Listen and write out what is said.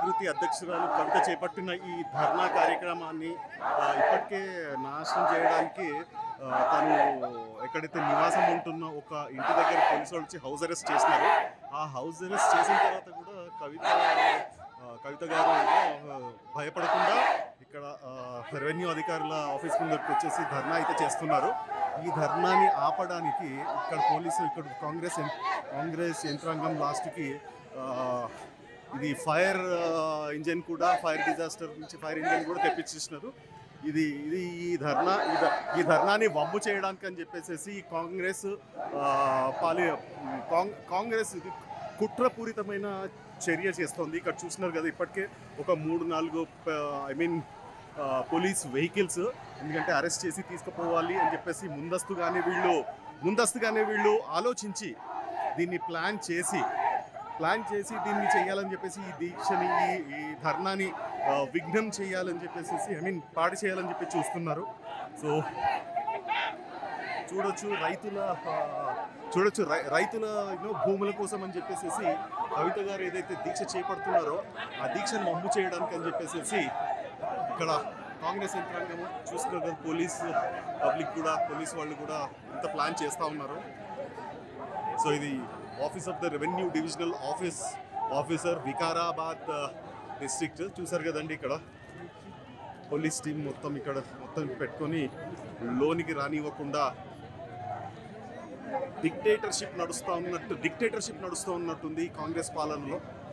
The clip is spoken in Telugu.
జాగృతి అధ్యక్షురాలు కవిత చేపట్టిన ఈ ధర్నా కార్యక్రమాన్ని ఇప్పటికే నాశనం చేయడానికి తను ఎక్కడైతే నివాసం ఉంటున్న ఒక ఇంటి దగ్గర పోలీసు వాళ్ళు వచ్చి హౌస్ అరెస్ట్ చేసినారు. ఆ హౌస్ అరెస్ట్ చేసిన తర్వాత కూడా కవిత గారు భయపడకుండా ఇక్కడ రెవెన్యూ అధికారుల ఆఫీస్ ముందరికి వచ్చేసి ధర్నా అయితే చేస్తున్నారు. ఈ ధర్నాని ఆపడానికి ఇక్కడ పోలీసులు, ఇక్కడ కాంగ్రెస్ యంత్రాంగం లాస్ట్కి ఇది ఫైర్ ఇంజన్ కూడా, ఫైర్ డిజాస్టర్ నుంచి ఫైర్ ఇంజన్ కూడా తెప్పించేసినారు. ఇది ఇది ఈ ధర్నాని వమ్ము చేయడానికి అని చెప్పేసి కాంగ్రెస్ ఇది కుట్రపూరితమైన చర్య చేస్తోంది. ఇక్కడ చూస్తున్నారు కదా, ఇప్పటికే ఒక 3-4 పోలీస్ వెహికల్స్, ఎందుకంటే అరెస్ట్ చేసి తీసుకుపోవాలి అని చెప్పేసి ముందస్తుగానే వీళ్ళు ఆలోచించి దీన్ని ప్లాన్ చేసి దీన్ని చేయాలని చెప్పేసి ఈ దీక్షని, ఈ ధర్నాని విఘ్నం చేయాలని చెప్పేసి పాడు చేయాలని చెప్పి చూస్తున్నారు. సో చూడొచ్చు రైతుల భూముల కోసం అని చెప్పేసి కవిత గారు ఏదైతే దీక్ష చేపడుతున్నారో ఆ దీక్షను వమ్ము చేయడానికి అని చెప్పేసి ఇక్కడ కాంగ్రెస్ యంత్రాంగం చూస్తున్నారు కదా, పోలీస్ వాళ్ళు కూడా ఇంత ప్లాన్ చేస్తూ ఉన్నారు. సో ఇది office of the revenue divisional officer Vikarabad district. చూసారు కదండి, ఇక్కడ పోలీస్ టీం మొత్తం పెట్టుకొని లోనికి రానివ్వకుండా డిక్టేటర్షిప్ నడుస్తూ ఉన్నట్టుంది కాంగ్రెస్ పాలనలో.